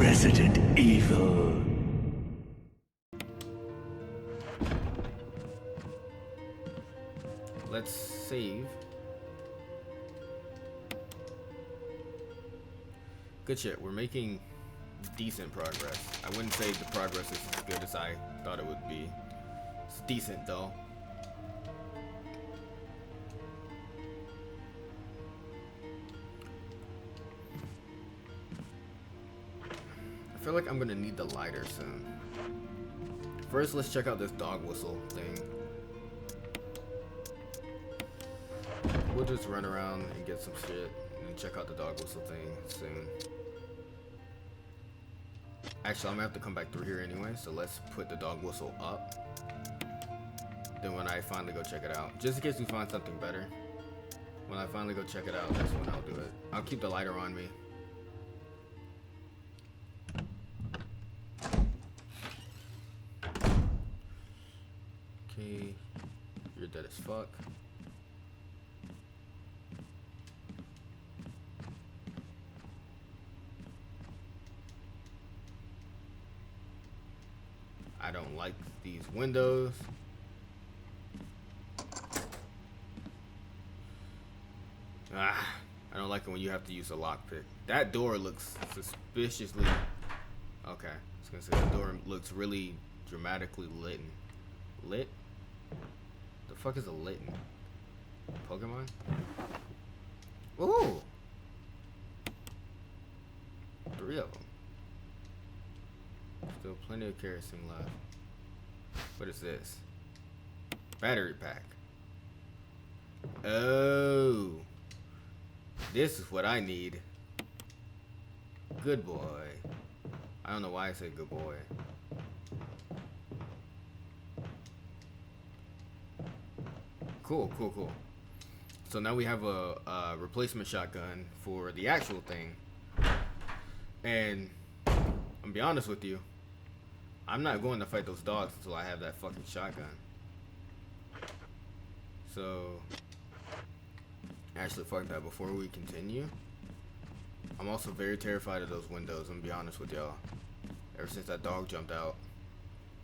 Resident Evil. Let's save. Good shit. We're making decent progress. I wouldn't say the progress is as good as I thought it would be. It's decent though. I feel like I'm gonna need the lighter soon. First, let's check out this dog whistle thing. We'll just run around and get some shit and check out the dog whistle thing soon. Actually, I'm gonna have to come back through here anyway, so let's put the dog whistle up. Then when I finally go check it out, just in case we find something better, when I finally go check it out, that's when I'll do it. I'll keep the lighter on me. Okay, you're dead as fuck. I don't like these windows. I don't like it when you have to use a lockpick. That door looks suspiciously... Okay, I was gonna say that door looks really dramatically lit. Lit? The fuck is a litten? Pokemon? Ooh! 3 of them. Still plenty of kerosene left. What is this? Battery pack. Oh. This is what I need. Good boy. I don't know why I say good boy. Cool, cool, cool. So now we have a replacement shotgun for the actual thing. And I'm gonna be honest with you, I'm not going to fight those dogs until I have that fucking shotgun. So, actually, fuck that. Before we continue, I'm also very terrified of those windows. I'm gonna be honest with y'all. Ever since that dog jumped out,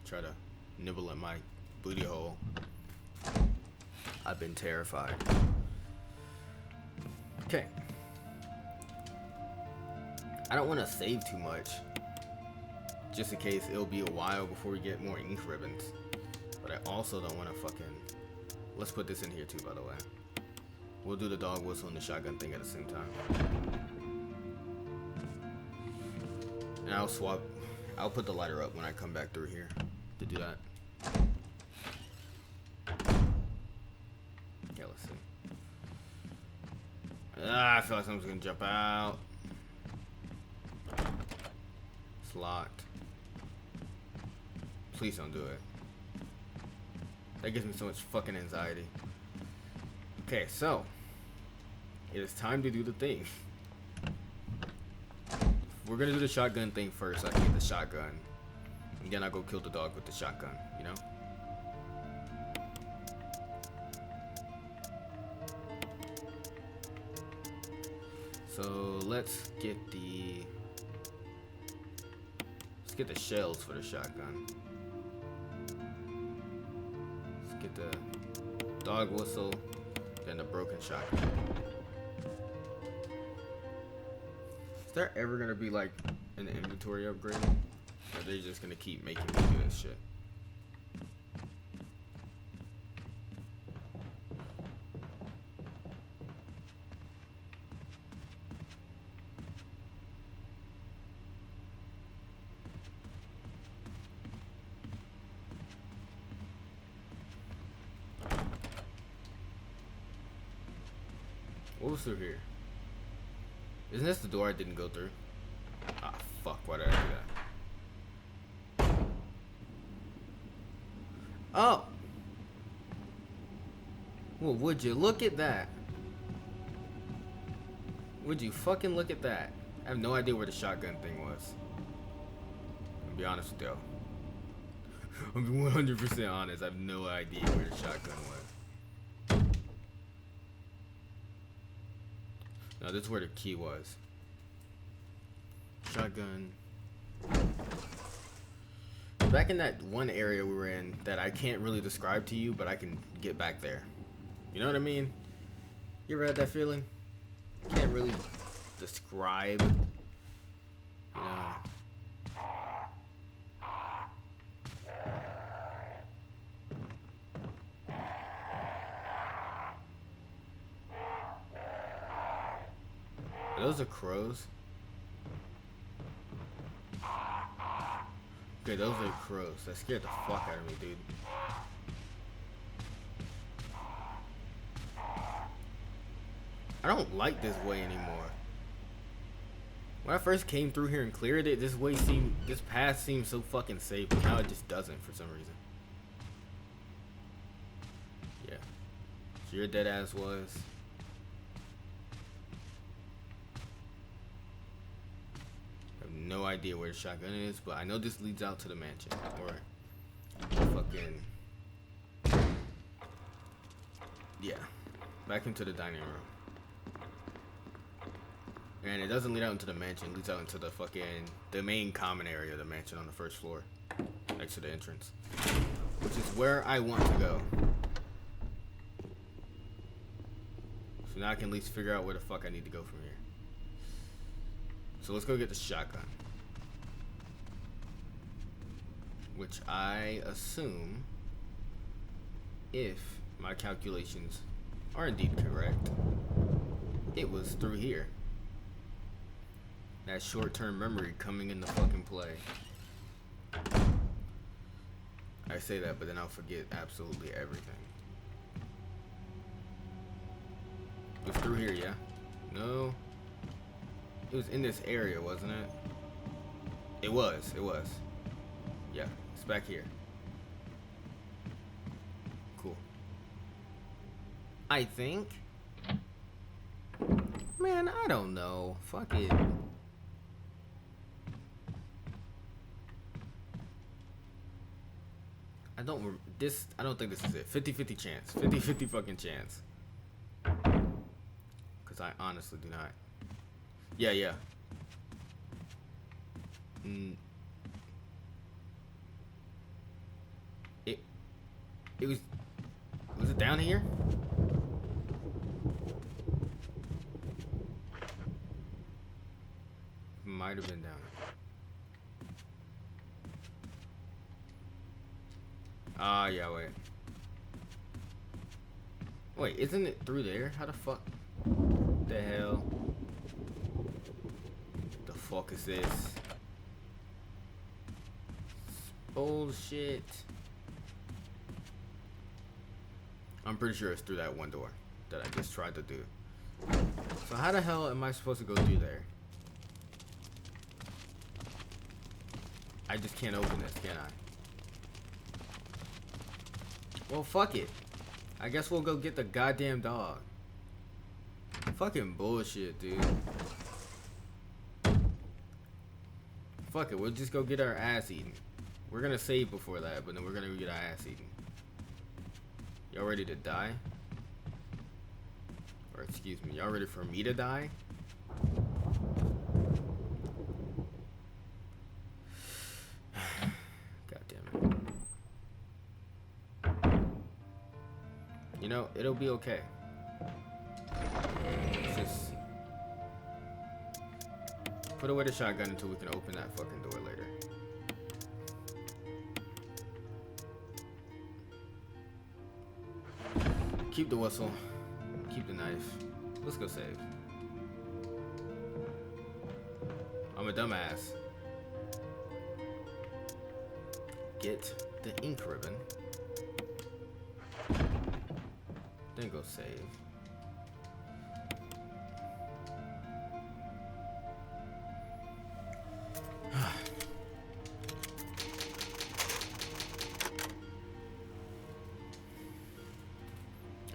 try to nibble at my booty hole, I've been terrified. Okay. I don't want to save too much, just in case it'll be a while before we get more ink ribbons. But I also don't want to fucking... Let's put this in here too, by the way. We'll do the dog whistle and the shotgun thing at the same time. And I'll put the lighter up when I come back through here to do that. Yeah, let's see. I feel like someone's gonna jump out. It's locked. Please don't do it. That gives me so much fucking anxiety. Okay, so it is time to do the thing. We're gonna do the shotgun thing first. I can get the shotgun, and then I go kill the dog with the shotgun. You know. So let's get the shells for the shotgun. Let's get the dog whistle, then the broken shotgun. Is there ever gonna be like an inventory upgrade? Or are they just gonna keep making me do this shit? What was through here? Isn't this the door I didn't go through? Ah, fuck, why did I do that? Oh! Well, would you look at that? Would you fucking look at that? I have no idea where the shotgun thing was. I'll be honest with y'all. I'm 100% honest, I have no idea where the shotgun was. No, this is where the key was. Shotgun. Back in that one area we were in that I can't really describe to you, but I can get back there. You know what I mean? You ever had that feeling? Can't really describe. You know. Those are crows. Okay, those are crows. That scared the fuck out of me, dude. I don't like this way anymore. When I first came through here and cleared it, this path seemed so fucking safe, but now it just doesn't for some reason. Yeah. So your dead ass was. No idea where the shotgun is, but I know this leads out to the mansion or fucking yeah, back into the dining room. And it doesn't lead out into the mansion; it leads out into the main common area of the mansion on the first floor, next to the entrance, which is where I want to go. So now I can at least figure out where the fuck I need to go from here. So let's go get the shotgun. Which I assume, if my calculations are indeed correct, it was through here. That short-term memory coming into fucking play. I say that, but then I'll forget absolutely everything. It was through here, yeah? No. It was in this area, wasn't it? It was. Yeah, it's back here. Cool. I think. Man, I don't know. Fuck it. I don't think this is it. 50-50 chance. 50-50 fucking chance. Cause I honestly do not. Yeah. It was it down here? Might have been down here. Ah, yeah, wait, isn't it through there? How the fuck? The hell? The fuck is this? Bullshit. I'm pretty sure it's through that one door that I just tried to do. So how the hell am I supposed to go through there? I just can't open this, can I? Well, fuck it. I guess we'll go get the goddamn dog. Fucking bullshit, dude. Fuck it, we'll just go get our ass eaten. We're gonna save before that, but then we're gonna go get our ass eaten. Y'all ready to die? Or excuse me, y'all ready for me to die? God damn it. You know, it'll be okay. Just put away the shotgun until we can open that fucking door later. Keep the whistle. Keep the knife. Let's go save. I'm a dumbass. Get the ink ribbon. Then go save.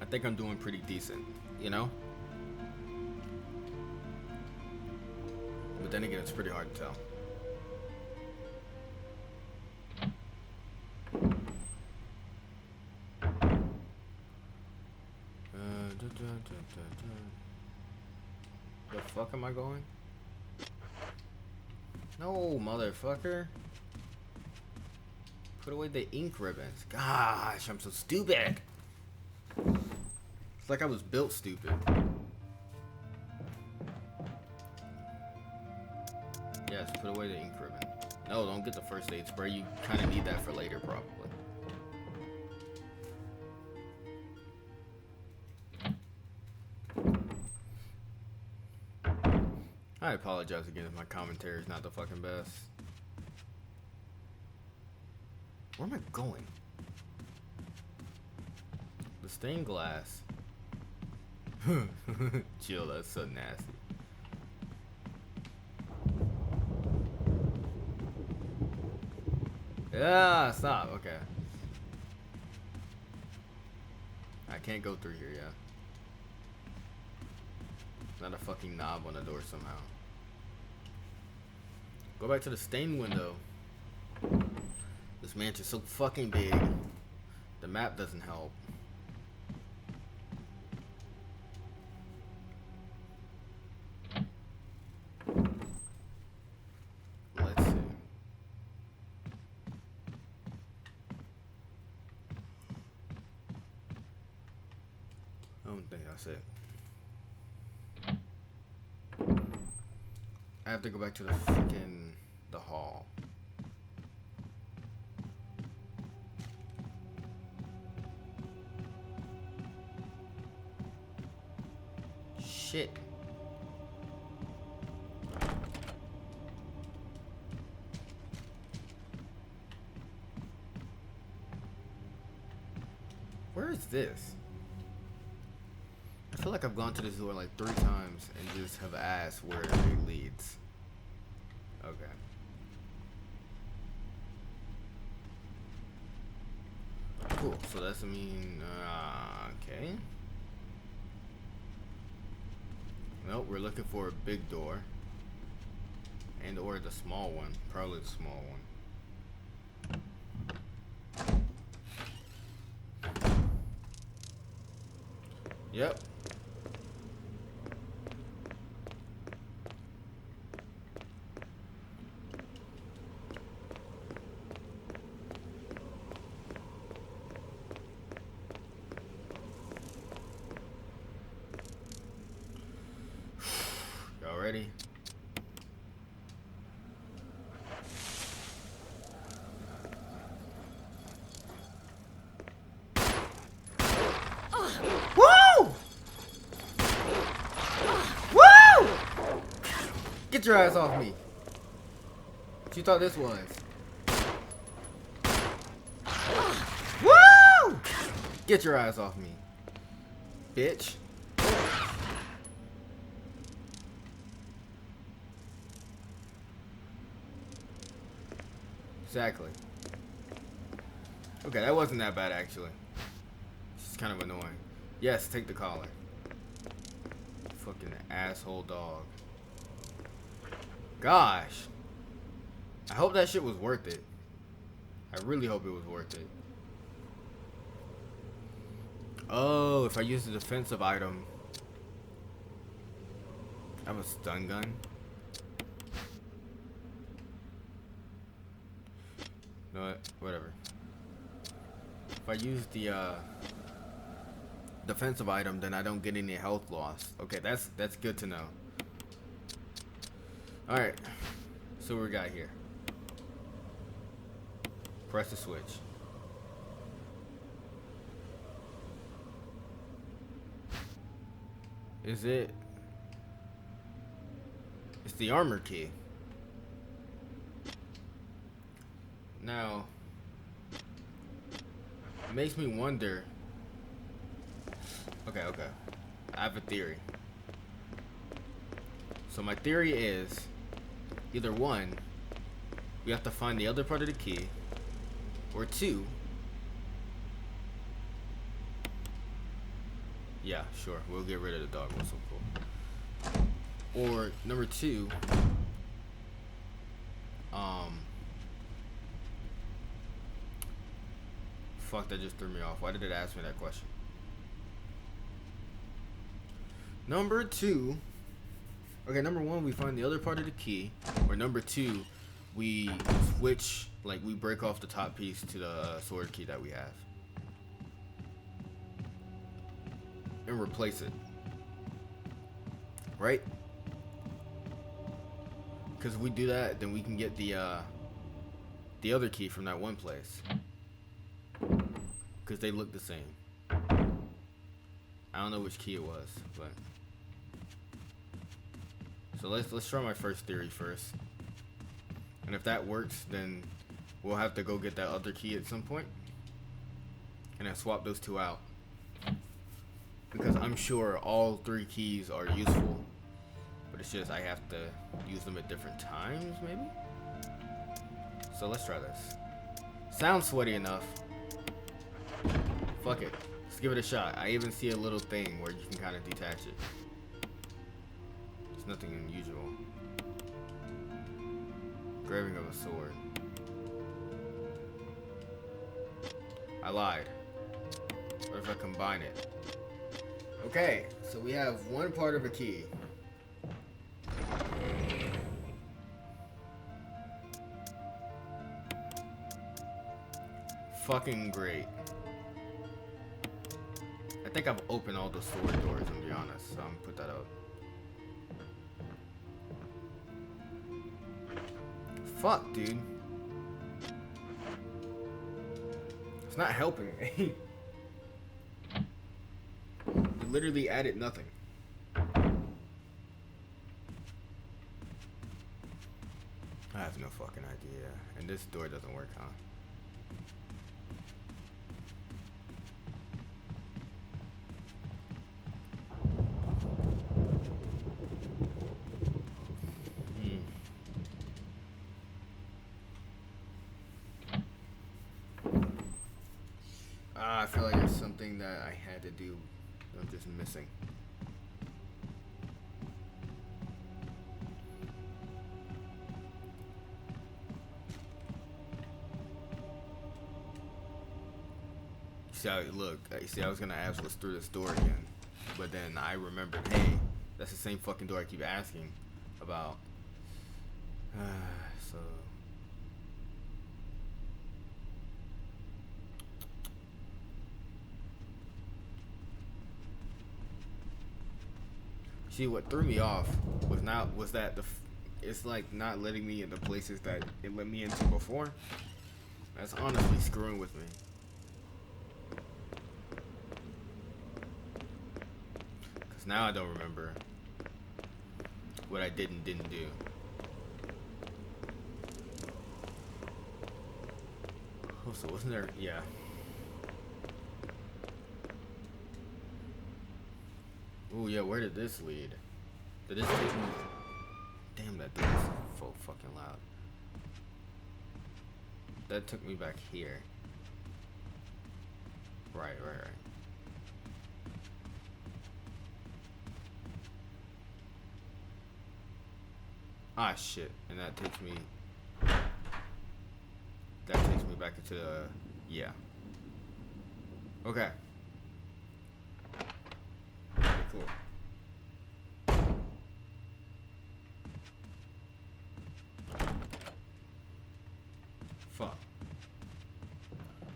I think I'm doing pretty decent, you know? But then again, it's pretty hard to tell. The fuck am I going? No, motherfucker. Put away the ink ribbons. Gosh, I'm so stupid. It's like I was built stupid. Yes, put away the ink ribbon. No, don't get the first aid spray. You kind of need that for later, probably. I apologize again if my commentary is not the fucking best. Where am I going? The stained glass. Chill, that's so nasty. Yeah, stop. Okay. I can't go through here, yeah. Not a fucking knob on the door somehow. Go back to the stained window. This mansion's so fucking big. The map doesn't help. Let's see. I don't think that's it. I have to go back to the fucking the hall. Shit. Where is this? I feel like I've gone to this door like 3 times and just have asked where it leads. Okay. Cool. So that's mean. Okay. Nope. We're looking for a big door, and or the small one. Probably the small one. Yep. Y'all ready? Woo! Woo! Get your ass off me. What you thought this was? Woo! Get your ass off me, bitch. Exactly. Okay, that wasn't that bad actually. It's kind of annoying. Yes, take the collar. Fucking asshole dog. Gosh. I hope that shit was worth it. I really hope it was worth it. Oh, if I use a defensive item. I have a stun gun. You know what? Whatever. If I use the defensive item, then I don't get any health loss. Okay, that's good to know. Alright. So what we got here? Press the switch. Is it? It's the armor key. Now, it makes me wonder. Okay. I have a theory. So my theory is either 1, we have to find the other part of the key, or 2, yeah, sure, we'll get rid of the dog whistle, cool. Or number 2, fuck, that just threw me off. Why did it ask me that question? Number 2. Okay, number 1, we find the other part of the key. Or number 2, we switch, like we break off the top piece to the sword key that we have. And replace it. Right? Because if we do that, then we can get the other key from that one place. Because they look the same. I don't know which key it was, but... So let's try my first theory first. And if that works, then we'll have to go get that other key at some point. And then swap those two out. Because I'm sure all 3 keys are useful. But it's just I have to use them at different times, maybe? So let's try this. Sounds sweaty enough. Fuck it. Let's give it a shot. I even see a little thing where you can kind of detach it. It's nothing unusual. Engraving of a sword. I lied. What if I combine it? Okay, so we have one part of a key. Fucking great. I think I've opened all the sword doors, to be honest, so I'm gonna put that up. Fuck, dude. It's not helping me. It literally added nothing. I have no fucking idea. And this door doesn't work, huh? I feel like there's something that I had to do that I'm just missing. See how, look, see, I was gonna ask what's through this door again, but then I remembered, hey, that's the same fucking door I keep asking about. So. See, what threw me off was that it's like not letting me into places that it let me into before. That's honestly screwing with me. Cause now I don't remember what I did and didn't do. Oh, so wasn't there? Yeah. Oh yeah, where did this lead? Did this take me? Damn, that door is so fucking loud. That took me back here. Right. Ah shit, and that takes me back into the, yeah. Okay. Cool. Fuck.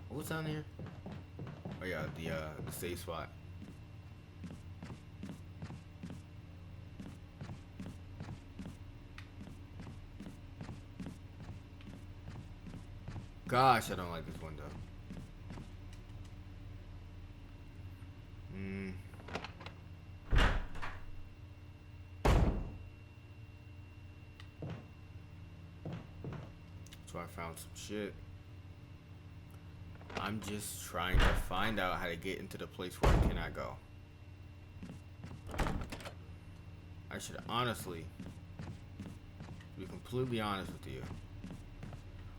What was down here? Oh yeah, the safe spot. Gosh, I don't like this window. So I found some shit. I'm just trying to find out how to get into the place where I cannot go. I should honestly, to be completely honest with you,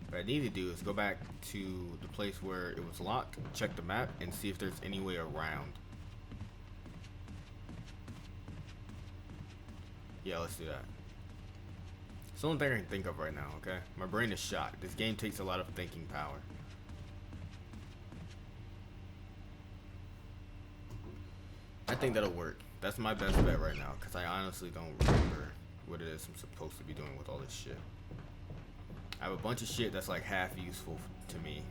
what I need to do is go back to the place where it was locked, check the map, and see if there's any way around. Yeah, let's do that. It's the only thing I can think of right now, okay? My brain is shot. This game takes a lot of thinking power. I think that'll work. That's my best bet right now, because I honestly don't remember what it is I'm supposed to be doing with all this shit. I have a bunch of shit that's like half useful to me.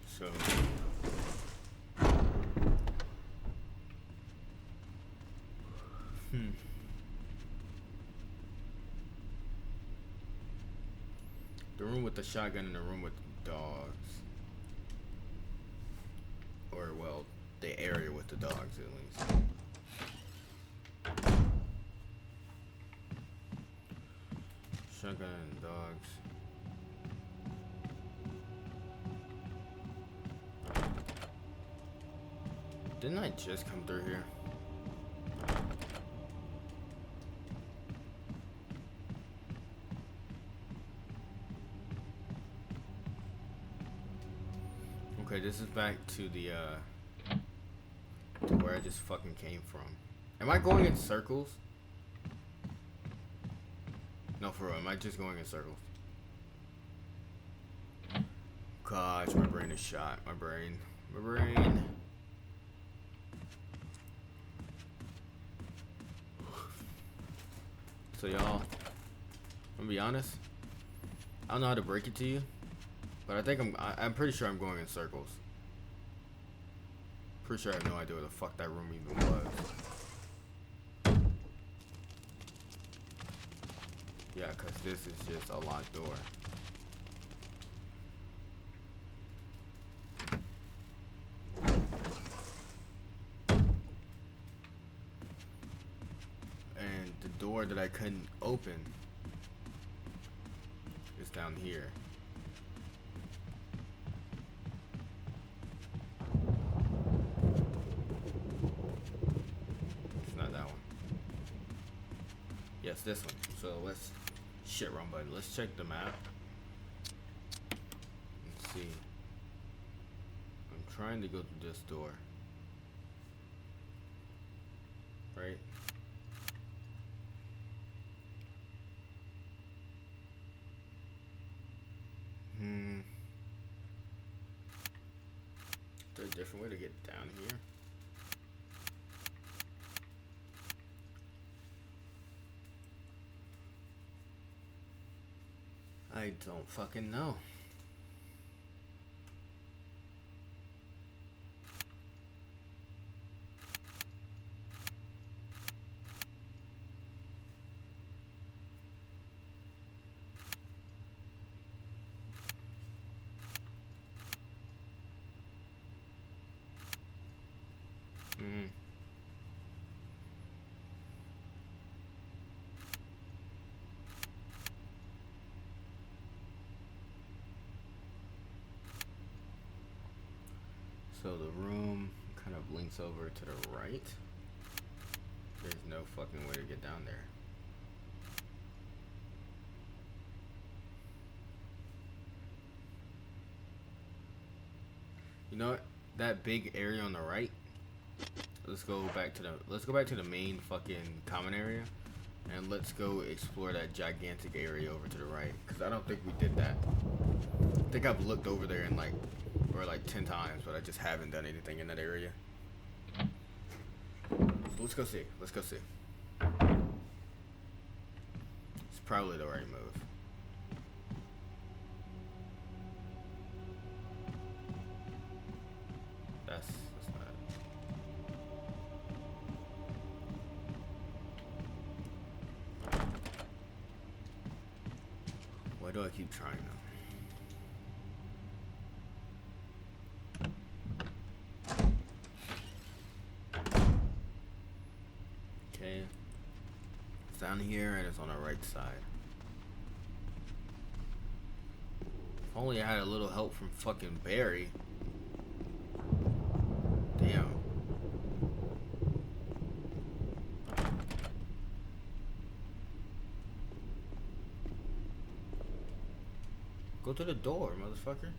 So the room with the shotgun and the room with the dogs. Or, well, the area with the dogs, at least. Shotgun and dogs. Didn't I just come through here? Okay, this is back to the, to where I just fucking came from. Am I going in circles? No, for real, am I just going in circles? Gosh, my brain is shot. My brain. So y'all, I'm gonna be honest. I don't know how to break it to you, but I think I'm pretty sure I'm going in circles. Pretty sure I have no idea where the fuck that room even was. Yeah, cause this is just a locked door. And the door that I couldn't open is down here. It's not that one. Yes, this one. So let's shit wrong button. Let's check the map. Let's see. I'm trying to go through this door. Right? Is there a different way to get down here? I don't fucking know. So the room kind of links over to the right. There's no fucking way to get down there. You know what? That big area on the right. Let's go back to the main fucking common area, and let's go explore that gigantic area over to the right. Cause I don't think we did that. I think I've looked over there and like 10 times, but I just haven't done anything in that area. So let's go see. It's probably the right move. That's not it. Why do I keep trying though? It's down here and it's on the right side. If only I had a little help from fucking Barry. Damn. Go to the door, motherfucker.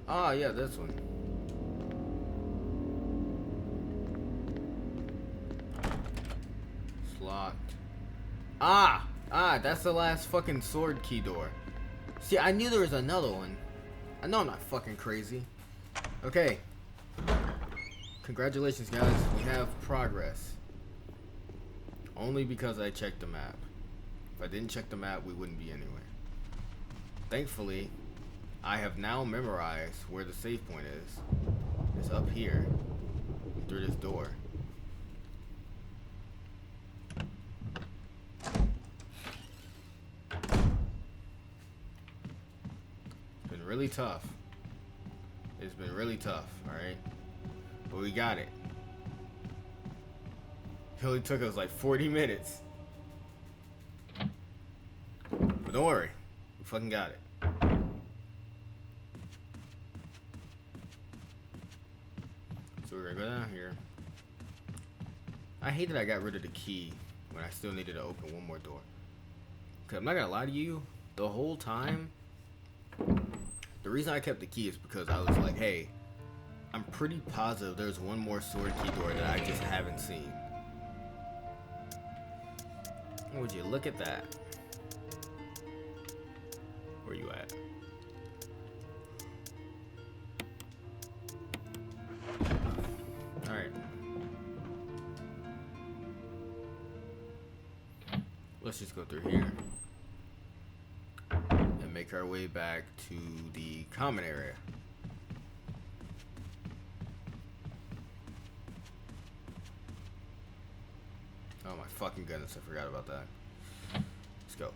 Ah, yeah, this one. It's locked. Ah! Ah, that's the last fucking sword key door. See, I knew there was another one. I know I'm not fucking crazy. Okay. Congratulations, guys. We have progress. Only because I checked the map. If I didn't check the map, we wouldn't be anywhere. Thankfully, I have now memorized where the save point is. It's up here. Through this door. It's been really tough. It's been really tough, alright? But we got it. It only took us like 40 minutes. But don't worry. We fucking got it. So we're gonna go down here. I hate that I got rid of the key when I still needed to open one more door. Cause I'm not gonna lie to you, the whole time, the reason I kept the key is because I was like, hey, I'm pretty positive there's one more sword key door that I just haven't seen. Would you look at that? Where you at? Alright. Let's just go through here. And make our way back to the common area. Oh my fucking goodness, I forgot about that. Let's go.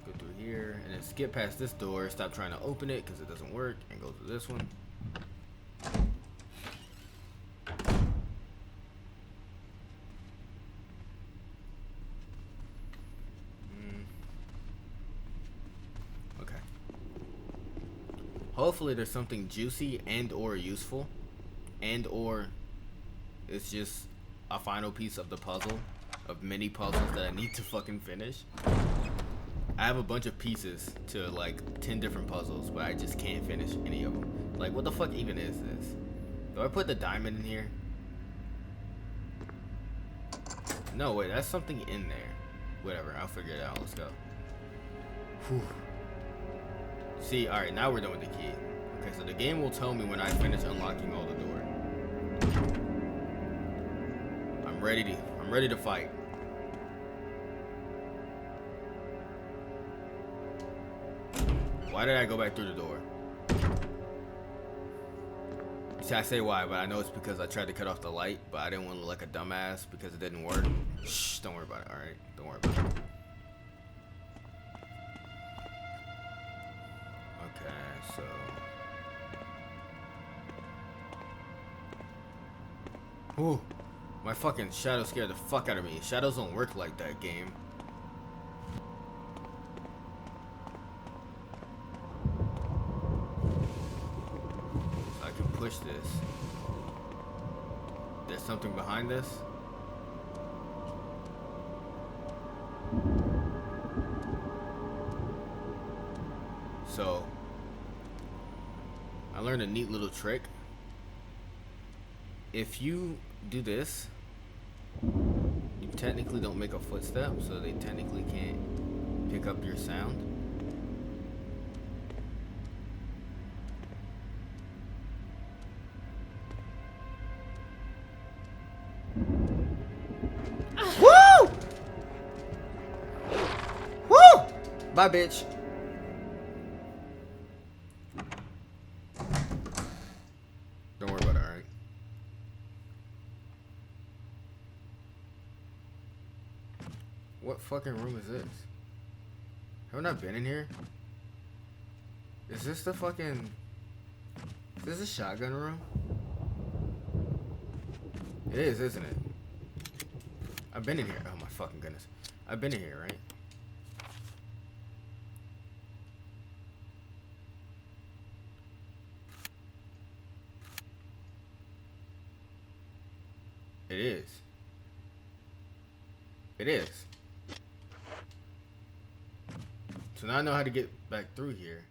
Go through here and then skip past this door, stop trying to open it because it doesn't work, and go to this one. Hopefully there's something juicy and or useful, and or it's just a final piece of the puzzle, of many puzzles that I need to fucking finish. I have a bunch of pieces to like 10 different puzzles, but I just can't finish any of them. Like, what the fuck even is this? Do I put the diamond in here? No, wait, that's something in there. Whatever, I'll figure it out. Let's go. Whew. See, alright, now we're done with the key. Okay, so the game will tell me when I finish unlocking all the door. I'm ready to fight. Why did I go back through the door? See, I say why, but I know it's because I tried to cut off the light, but I didn't want to look like a dumbass because it didn't work. Shh, don't worry about it, alright? Don't worry about it. So ooh, my fucking shadow scared the fuck out of me. Shadows don't work like that, game. So I can push this. There's something behind this. So I learned a neat little trick. If you do this, you technically don't make a footstep, so they technically can't pick up your sound. Woo! Woo! Bye, bitch. Don't worry about it, alright? What fucking room is this? Haven't I been in here? Is this the fucking... Is this a shotgun room? It is, isn't it? I've been in here. Oh my fucking goodness. I've been in here, right? It is. It is. So now I know how to get back through here.